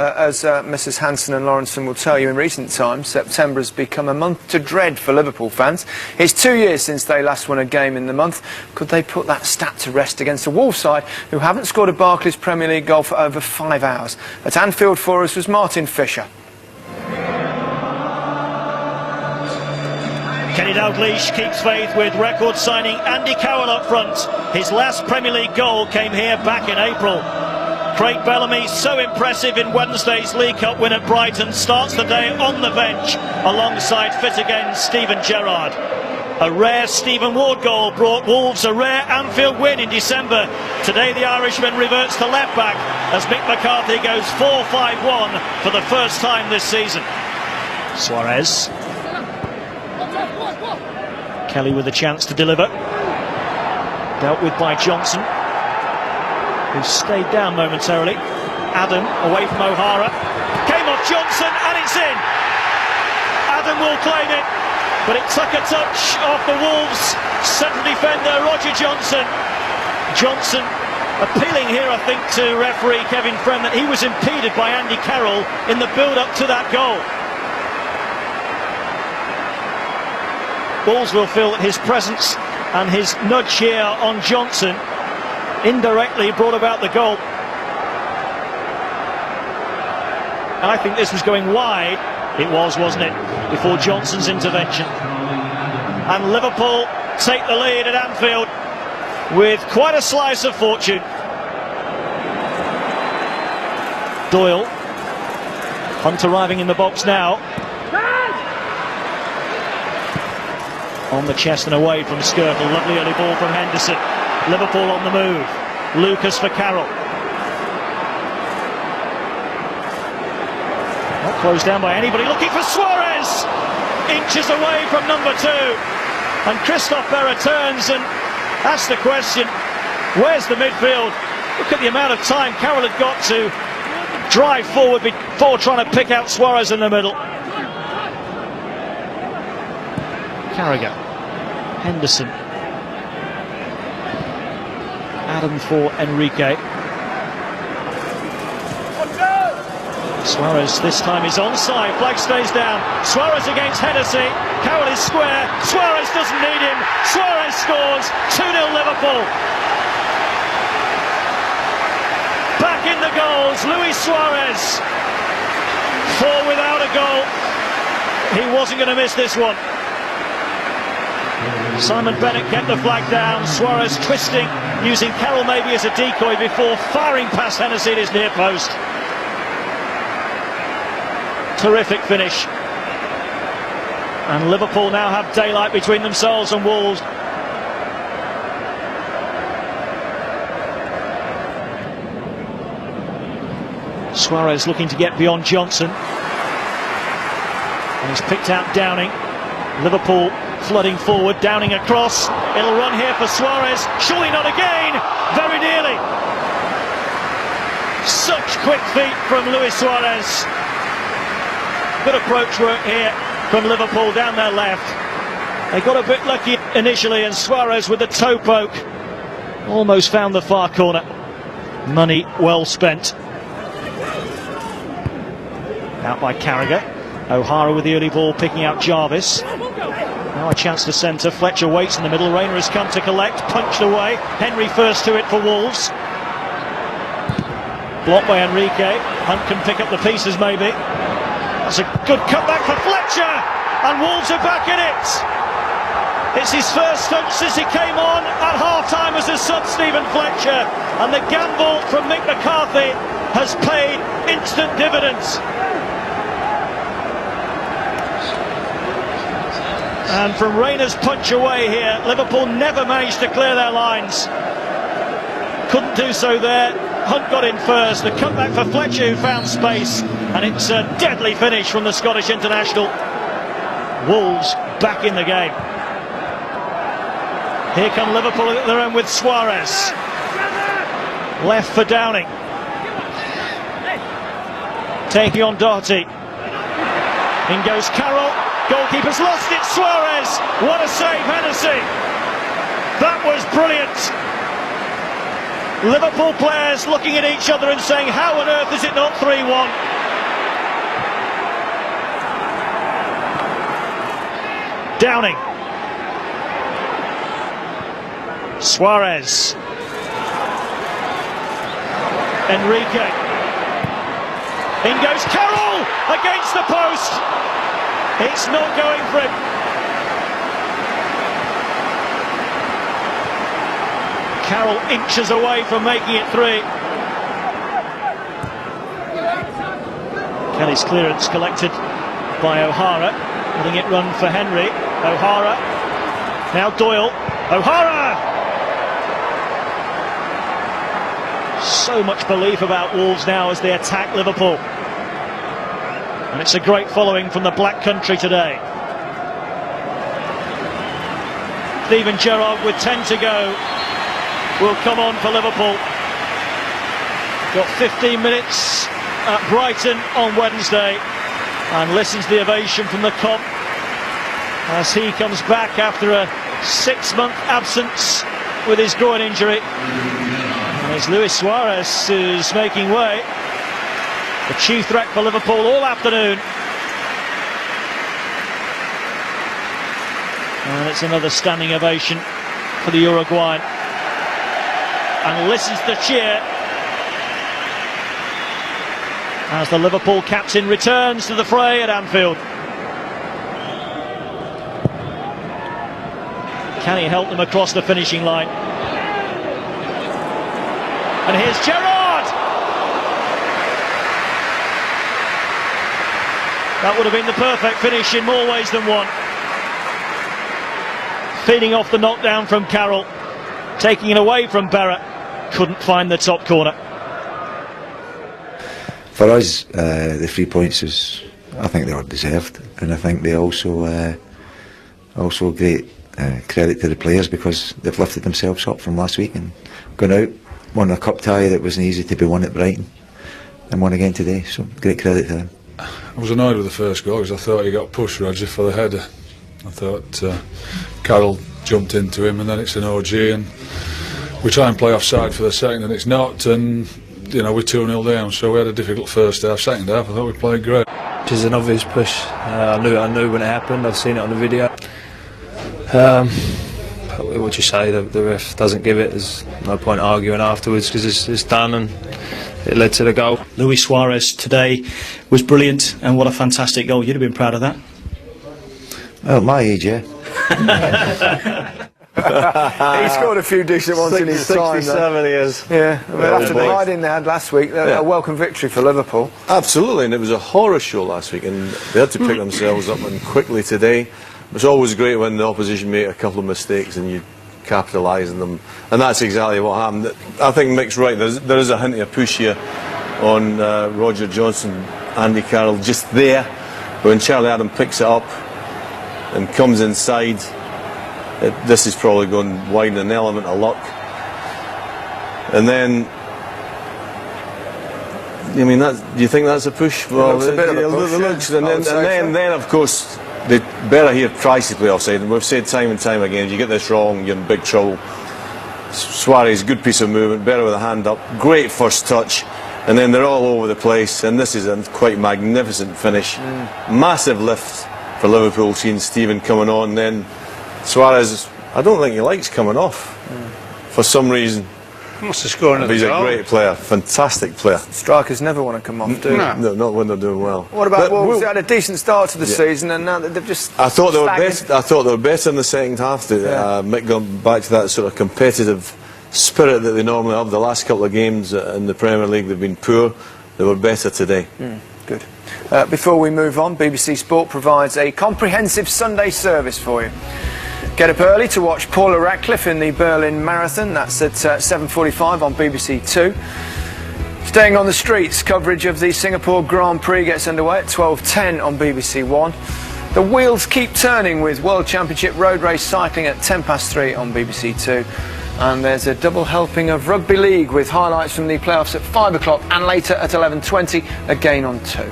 As Mrs Hanson and Lawrenson will tell you, in recent times, September has become a month to dread for Liverpool fans. It's 2 years since they last won a game in the month. Could they put that stat to rest against a Wolves side who haven't scored a Barclays Premier League goal for over 5 hours? At Anfield for us was Martin Fisher. Kenny Dalglish keeps faith with record signing Andy Carroll up front. His last Premier League goal came here back in April. Craig Bellamy, so impressive in Wednesday's League Cup win at Brighton, starts the day on the bench alongside fit again Steven Gerrard. A rare Stephen Ward goal brought Wolves a rare Anfield win in December. Today the Irishman reverts to left back as Mick McCarthy goes 4-5-1 for the first time this season. Suarez. Kelly with a chance to deliver. Dealt with by Johnson, who stayed down momentarily. Adam away from O'Hara. Came off Johnson and it's in. Adam will claim it, but it took a touch off the Wolves central defender Roger Johnson. Johnson appealing here, I think, to referee Kevin Friend that he was impeded by Andy Carroll in the build-up to that goal. Wolves will feel that his presence and his nudge here on Johnson indirectly brought about the goal. I think this was going wide. It was, wasn't it, before Johnson's intervention. And Liverpool take the lead at Anfield with quite a slice of fortune. Doyle. Hunt arriving in the box now. On the chest and away from Skirtle. Lovely early ball from Henderson. Liverpool on the move. Lucas for Carroll. Not closed down by anybody. Looking for Suarez. Inches away from number 2. And Christophe Berra turns and asks the question, where's the midfield? Look at the amount of time Carroll had got to drive forward before trying to pick out Suarez in the middle. Carragher. Henderson. Adam for Enrique. Suarez this time is onside. Flag stays down. Suarez against Hennessy. Carroll is square. Suarez doesn't need him. Suarez scores. 2-0 Liverpool. Back in the goals. Luis Suarez. 4 without a goal. He wasn't going to miss this one. Simon Bennett kept the flag down. Suarez twisting, using Carroll maybe as a decoy before firing past Hennessy at his near post. Terrific finish. And Liverpool now have daylight between themselves and Wolves. Suarez looking to get beyond Johnson. And he's picked out Downing. Liverpool flooding forward, Downing across. It'll run here for Suarez. Surely not again. Very nearly. Such quick feet from Luis Suarez. Good approach work here from Liverpool down their left. They got a bit lucky initially, and Suarez with the toe poke almost found the far corner. Money well spent. Out by Carragher. O'Hara with the early ball, picking out Jarvis. Now a chance to centre. Fletcher waits in the middle. Rayner has come to collect. Punched away. Henry first to it for Wolves. Blocked by Enrique. Hunt can pick up the pieces maybe. That's a good cutback for Fletcher. And Wolves are back in it. It's his first touch since he came on at half-time as a sub, Stephen Fletcher. And the gamble from Mick McCarthy has paid instant dividends. And from Rayner's punch away here, Liverpool never managed to clear their lines. Couldn't do so there. Hunt got in first. The comeback for Fletcher, who found space. And it's a deadly finish from the Scottish international. Wolves back in the game. Here come Liverpool at their own with Suarez. Left for Downing. Taking on Doherty. In goes Carroll. Goalkeeper's lost it. Suarez. What a save, Hennessy. That was brilliant. Liverpool players looking at each other and saying, how on earth is it not 3-1? Downing. Suarez. Enrique. In goes Carroll against the post. It's not going for him. Carroll inches away from making it 3. Kelly's clearance collected by O'Hara, letting it run for Henry. O'Hara. Now Doyle. O'Hara! So much belief about Wolves now as they attack Liverpool. And it's a great following from the Black Country today. Steven Gerrard with 10 to go will come on for Liverpool. Got 15 minutes at Brighton on Wednesday, and listen to the ovation from the Kop as he comes back after a 6-month absence with his groin injury. And it's Luis Suarez who's making way, the chief threat for Liverpool all afternoon. And it's another standing ovation for the Uruguayan. And listen to the cheer as the Liverpool captain returns to the fray at Anfield. Can he help them across the finishing line? And here's Gerrard! That would have been the perfect finish in more ways than one. Feeding off the knockdown from Carroll, taking it away from Barrett, couldn't find the top corner. For us, the 3 points is, I think they were deserved, and I think they also great credit to the players because they've lifted themselves up from last week and gone out, won a cup tie that wasn't easy to be won at Brighton, and won again today. So great credit to them. I was annoyed with the first goal because I thought he got pushed, Roger, for the header. I thought Carroll jumped into him, and then it's an OG, and we try and play offside for the second, and it's not, and you know we're 2-0 down, so we had a difficult first half. Second half, I thought we played great. Which is an obvious push. I knew when it happened. I've seen it on the video. What you say, the ref doesn't give it. There's no point arguing afterwards because it's done and it led to the goal. Luis Suarez today was brilliant, and what a fantastic goal. You'd have been proud of that. Well, at my age, yeah. He scored a few decent ones in his time. 67 he is. Yeah, I mean, after the hiding they had last week, a welcome victory for Liverpool. Absolutely, and it was a horror show last week, and they had to pick themselves up and quickly today. It's always great when the opposition make a couple of mistakes and you capitalise on them, and that's exactly what happened. I think Mick's right. There is a hint of a push here on Roger Johnson, Andy Carroll, just there. But when Charlie Adam picks it up and comes inside, this is probably going wide in an element of luck. And then, I mean, do you think that's a push? Well, it's a bit of a push, and then, of course, Berra here tries to play offside, and we've said time and time again, if you get this wrong, you're in big trouble. Suarez, good piece of movement, Berra with a hand up, great first touch, and then they're all over the place, and this is a quite magnificent finish. Massive lift for Liverpool, seeing Steven coming on. Then Suarez, I don't think he likes coming off for some reason. What's the scoring? He's a great player, fantastic player. Strikers never want to come off, do they? No, not when they're doing well. What about Wolves? They had a decent start to the season, and now they've just. I thought they were better in the second half. Mick going back to that sort of competitive spirit that they normally have. The last couple of games in the Premier League, they've been poor. They were better today. Good. Before we move on, BBC Sport provides a comprehensive Sunday service for you. Get up early to watch Paula Radcliffe in the Berlin Marathon. That's at 7:45 on BBC 2. Staying on the streets, coverage of the Singapore Grand Prix gets underway at 12:10 on BBC 1. The wheels keep turning with World Championship road race cycling at 3:10 on BBC 2. And there's a double helping of Rugby League with highlights from the playoffs at 5 o'clock and later at 11:20, again on 2.